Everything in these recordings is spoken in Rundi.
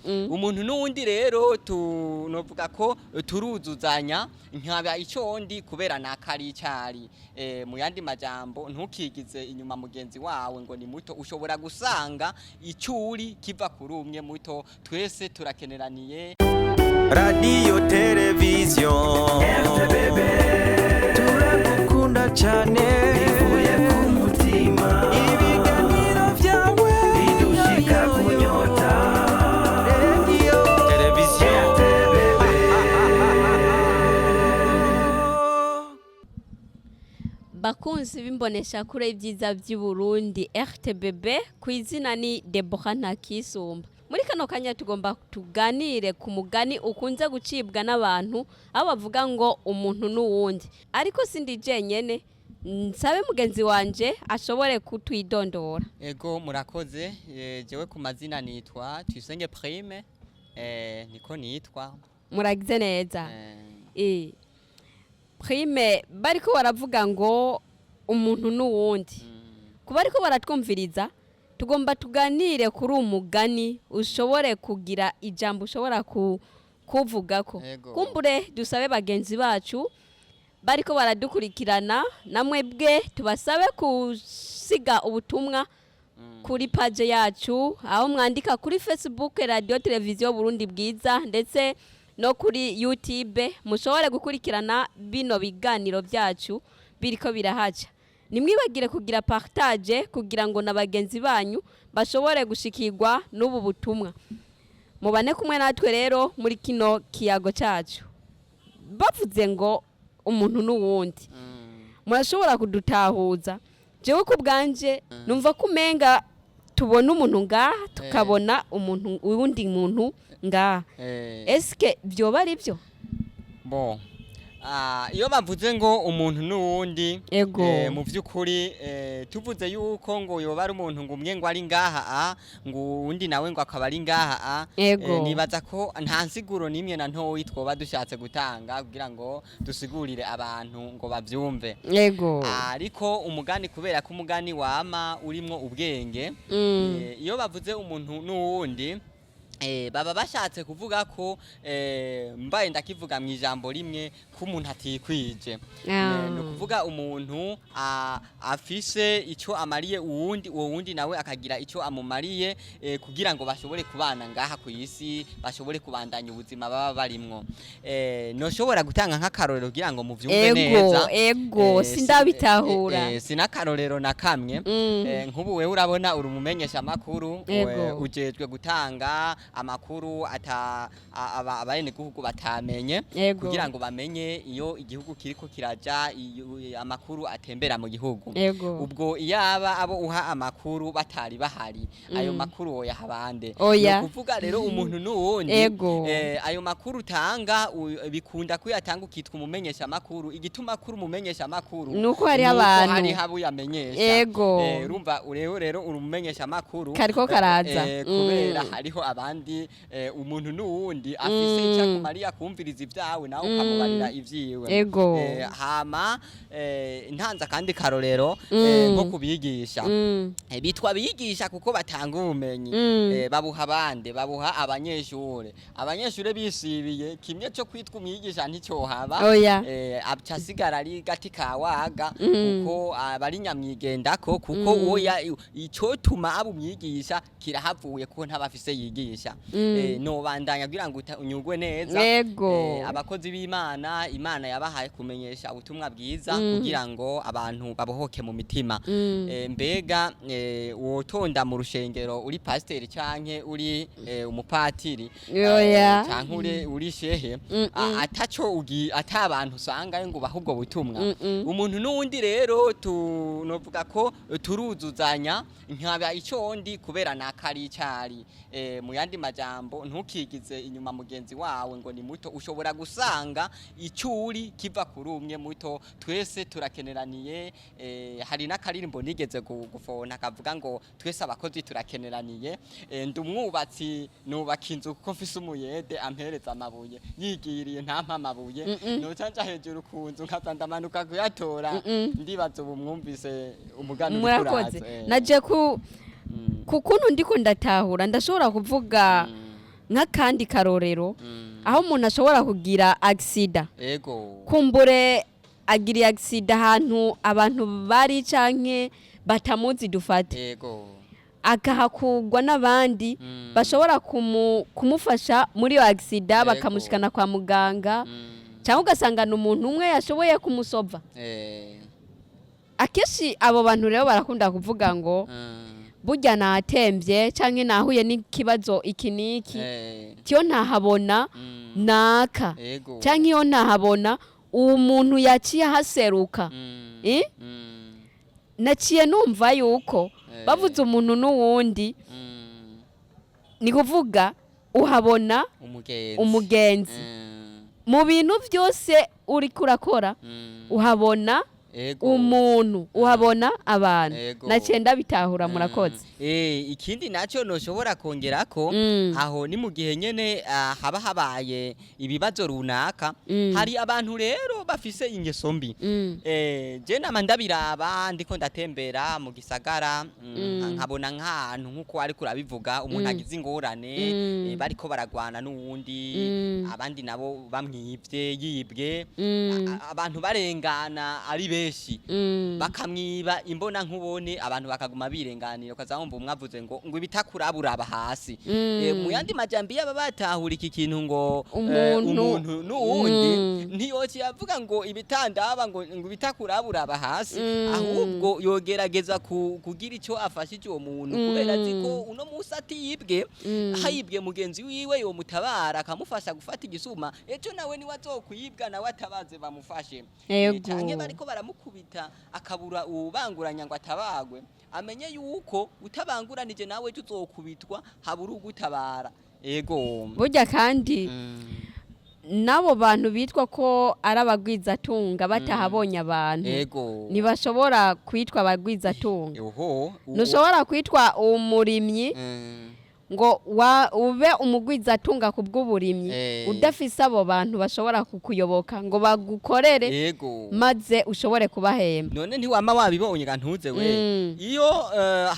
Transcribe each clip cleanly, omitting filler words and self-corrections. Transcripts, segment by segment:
umuntu n'uwundi rero novuga ko turuzuzanya nkaba ico ndi kubera nakari icari mu yandi majambo ntukigize inyuma mugenzi wawe ngo ni muto ushobora gusanga icuri kiva kuri umwe muto twese turakeneraniye. Radio televiziyo RTBB turagukunda cyane bivuye ku mutima ibiganiro byawe bidushika kunyota radio televiziyo RTBB. Bakunzi bimbonesha kure ibyiza by'u Burundi RTBB ku izina ni Deborah Ntakisumba. Muri kano kanya tugomba tuganire ku mugani ukunze gucibwa n'abantu aho bavuga ngo umuntu n'uwundi, ariko sindi jenyene nsabe mugenzi wanje ashobore kutwidondora. Ego murakoze, jewe ku mazina nitwa Tuyisenge Prime, niko nitwa. Muragize neza. Prime bariko baravuga ngo umuntu n'uwundi, kuba ariko baratwumviriza tugomba tuganire kuri umugani ushobore kugira ijambo ushobora kuvugako. Kumbure dusabe bagenzi bacu bariko baradukurikirana namwe bwe tubasabe kusiga ubutumwa kuri page yacu aho mwandika kuri Facebook Radio Televiziyo Burundi Bwiza ndetse no kuri YouTube mushobore gukurikirana bino biganiro byacu biriko birahaca. Nimwibagire kugira partage kugira ngo nabagenzi banyu bashobore gushikirwa n'ubu butumwa. Mubane kumwe natwe rero muri kino kiyago cyacu. Bavuze ngo umuntu n'uwundi. Murashobora kudutahuza. Jewe ku bwanje numva kumenga tubona umuntu ngaha tukabona umuntu uwundi muntu ngaha. Eske byoba ari byo? Bon. Iyo bavuze ngo umuntu n'uwundi mu by'ukuri tuvuze yuko ngo yoba ari umuntu ngo umwe ngo ari ngaha ngo undi nawe ngo akaba ari ngaha nibaza ko nta nsiguro nimwe na ntoyi twoba dushatse gutanga kugira ngo dusigurire abantu ngo bavyumve. Ariko umugani kubera ko umugani wama urimo ubwenge iyo bavuze umuntu n'uwundi baba bashatse kuvuga ko mbaye ndakivuga mu ijambo rimwe ko umuntu atikwije. No kuvuga umuntu afise ico amariye uwundi uwo wundi nawe akagira ico amumariye kugira ngo bashobore kubana ngaha ku isi bashobore kubandanya ubuzima baba barimwo. No shobora gutanga nk'akarorero kugira ngo muvyumve neza. Sindabitahura. Sinakarorero na kamwe. Nk'ubu wewe urabona uri umumenyesha makuru ujejwe gutanga amakuru abene gihugu batamenye kugira ngo bamenye iyo igihugu kiriko kiraja amakuru atembera mu gihugu. Ubwo iyaba abo uha amakuru batari bahari ayo makuru yahabande. No kuvuga rero umuntu n'uwundi ayo makuru tanga bikunda kuyatanga ukitwa umumenyesha makuru igituma kuri umumenyesha makuru nuko hari abantu hari habu yamenyesha. Urumva rero uri umumenyesha makuru kariko karaza kubera hariho abandi umuntu n'uwundi afise icyo Maria kumviriza ibyawe nawe ukamubarira ivyiwe. Hama ntanza kandi karorero nko kubigisha bitwa bigisha kuko batanga ubumenyi babuha abande babuha abanyeshure bisibiye kimwe cyo kwitwa umwigisha nticyo haba acasigara ari gati kawaga kuko abari nyamwigendako kuko oya ico tuma abo umwigisha kirahavuye kuko ntabafise yigisha. No bandanya kugira ngo unyugwe neza. Abakozi b'Imana Imana yabahaye kumenyesha ubutumwa bwiza kugira ngo abantu babohoke mu mitima. Mbega wotonda mu rushengero uri pasiteri canke uri umupatiri canke uri shehe ataco atabantu usanga ngo bahubwo butumwa. Umuntu n'uwundi rero novuga ko turuzuzanya nkaba ico ndi kubera nakari icari. Mu yandi majambo ntukigize inyuma mugenzi wawe ngo ni muto ushobora gusanga icuri kiva kuri umwe muto twese turakeneraniye. Hari n'akaririmbo nigeze gufona kavuga ngo twese abakozi turakeneraniye. Ndumwubatsi nubaka inzu kuko mfise umuyede ampereza amabuye yigiriye ntampa amabuye no canja hejuru ku nzu nkazandamanuka kuyatora. Ndibaza ubu mwumvise umugani murakoze naje ku kuntu ndiko ndatahura ndashobora kuvuga nk'akandi karorero aho umuntu ashobora kugira agisida ego kumbure agiriye agisida ahantu abantu bari canke batamuzi dufate ego akahakugwa n'abandi bashobora kumufasha muri iyo agisida Yego. bakamushikana kwa muganga cyangwa ugasangana umuntu umwe yashoboye kumusova akenshi abo bantu rero barakunda kuvuga ngo burya natembye cyangwa nahuye n'ikibazo iki n'iki tiyo ntahabona naka ego cyangwa iyo ntahabona uwo muntu yaciye ahaseruka naciye numva yuko bavuze umuntu n'uwundi ni kuvuga uhabona umugenzi mu bintu byose uri kurakora uhabona umuntu uhabona abantu nacenda bitahura murakoze ikindi nacyo noshobora kongera ko aho ni mu gihe nyene haba habaye ibibazo runaka hari abantu rero bafise ingeso mbi je nama ndabiraba ndiko ndatembera mu gisagara nkabona nk'ahantu nk'uko ari kurabivuga umuntu agize ingorane bariko baragwana n'uwundi abandi nabo bamwivye yibwe abantu barengana ari benshi bakamwiba imbona nkubone abantu bakaguma birenganira ukazamva umwavuze ngo ibitakurabura hasi mu yandi majambi yaba batahura iki kintu ngo umuntu n'uwundi ntiyoci yavuga ngo ibitandaba ngo ibitakurabura hasi ahubwo yogerageza kugira icyo afashije uwo muntu kubera ziko uno musi atiyibwe hayibwe mugenzi wiwe yo mutabara akamufasha gufata igisuma ejo nawe ni wazokwibwa nawe atabaze bamufashe canke bariko baramukubita akabura ubanguranya ngo atabagwe amenye yuko utabanguranije nawe tuzokubitwa habura ugutabara ego burya kandi nabo bantu bitwa ko ari abagwizatunga batahabonye abantu ntibashobora kwitwa abagwizatunga ntushobora kwitwa umurimyi ngo ube umugwizatunga ku bw'uburimyi udafise abo bantu bashobora kukuyoboka ngo bagukorere maze ushobore kubahemba none ntiwama wabibonye gantuze we iyo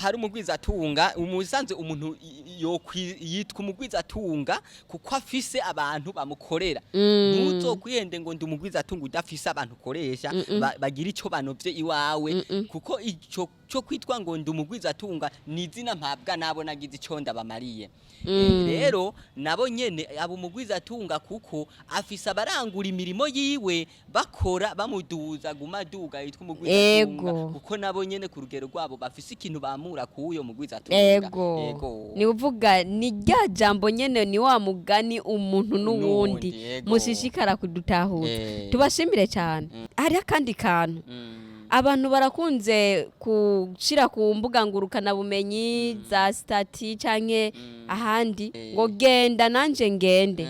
hari umugwizatunga umusanze umuntu yitwa umugwizatunga kuko afise abantu bamukorera ntuzokwihende ngo ndi umugwizatunga udafise abantu ukoresha bagira ico banovye iwawe kuko ico cyo kwitwa ngo ndi umugwizatunga ni izina mpabwa nabo nagize ico ndabamariye rero nabo nyene abo umugwizatunga kuko afise abarangura imirimo yiwe bakora bamuduza gumaduga yitwa umugwizatunga kuko nabo nyene ku rugero rwabo bafise ikintu bamura kuyo mugwizatunga ego ni uvuga ni rya jambo nyene ni wa mugani umuntu n'uwundi mushishikara kudutahuza tubashimire cyane hari akandi kantu abantu barakunze kushira ku mbuga ngurukana bumenyi za stati canke ahandi ngo genda nanje ngende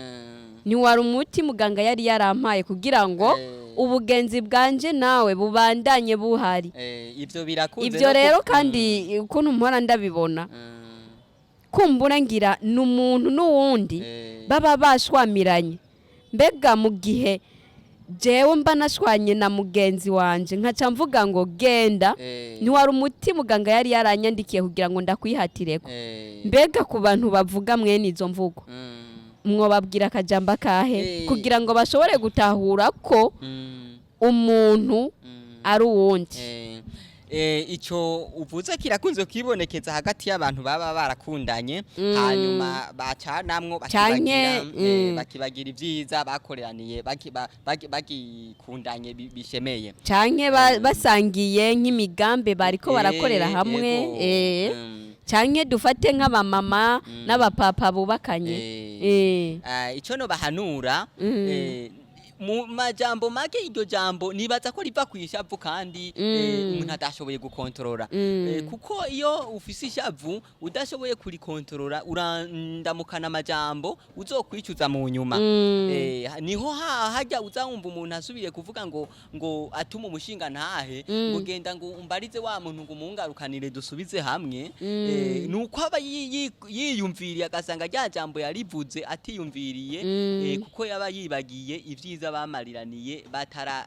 ni wari umuti muganga yari yarampaye kugira ngo ubugenzi bwanje nawe bubandanye buhari ivyo birakunze ivyo rero kandi ukuntu mpora ndabibona kumbura ngira n'umuntu n'uwundi baba bashwamiranye mbega mu gihe jewe mba nashwanye na mugenzi wanje nkaca mvuga ngo genda ntiwari umuti muganga yari yaranyandikiye kugira ngo ndakwihatireko mbega ku bantu bavuga mwene izo mvugo mwobabwira akajambo kahe kugira ngo bashobore gutahura ko umuntu ari uwundi ico uvuze kirakunze kwibonekeza hagati y'abantu baba barakundanye hanyuma bacanamwo bakibagira ivyiza bakoreraniye bagikundanye bishemeye canke basangiye nk'imigambi bariko barakorera hamwe canke dufate nk'abamama n'abapapa bubakanye ico no bahanura mu majambo make iryo jambo nibaza ko riva kwishavu kandi umuntu adashoboye gukontorora kuko iyo ufise ishavu udashoboye kurikontorora urandamukana amajambo uzokwicuza mu nyuma niho hajya uzawumva umuntu asubiye kuvuga ngo atuma umushinga ntahe ngo genda ngo umbarize wa muntu ngo mungarukanire dusubize hamwe nuko aba yiyumviriye agasanga rya jambo yarivuze atiyumviriye kuko yaba yibagiye ivyiza usanga bamariraniye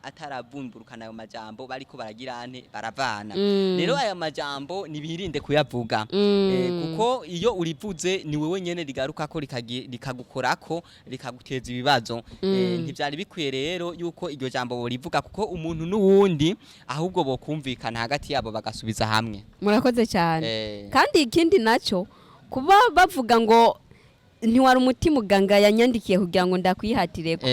ataravumburukana ayo majambo bariko baragirane baravana rero aya majambo nibirinde kuyavuga kuko iyo urivuze ni wewe nyene rigaruka ko rikagukorako rikaguteza ibibazo ntivyari bikwiye rero yuko iryo jambo borivuga kuko umuntu n'uwundi ahubwo bokumvikana hagati yabo bagasubiza hamwe. Murakoze cyane kandi ikindi naco kuba bavuga ngo ntiwari umuti muganga yanyandikiye kugira ngo ndakwihatireko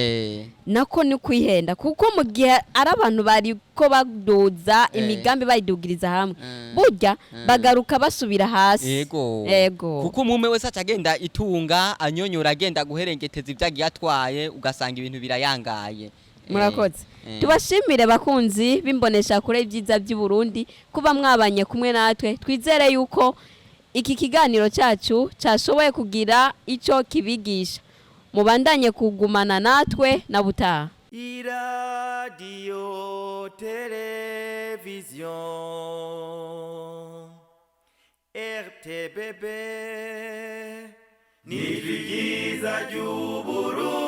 nako ni kwihenda kuko mu gihe ari abantu bari ko badoza imigambi bayidugiriza hamwe burya bagaruka basubira hasi yego kuko umwe wese acagenda itunga anyonyora agenda guherengeteza ibyagiye atwaye ugasanga ibintu birayangaye. Murakoze tubashimire bakunzi bimbonesha kure ibyiza by'u Burundi kuba mwabanye kumwe natwe twizere yuko iki kiganiro cyacu cyashoboye kugira icyo kibigisha mubandanye kugumana natwe na butaha. Radio television RTBB ni byiza by'u Burundi.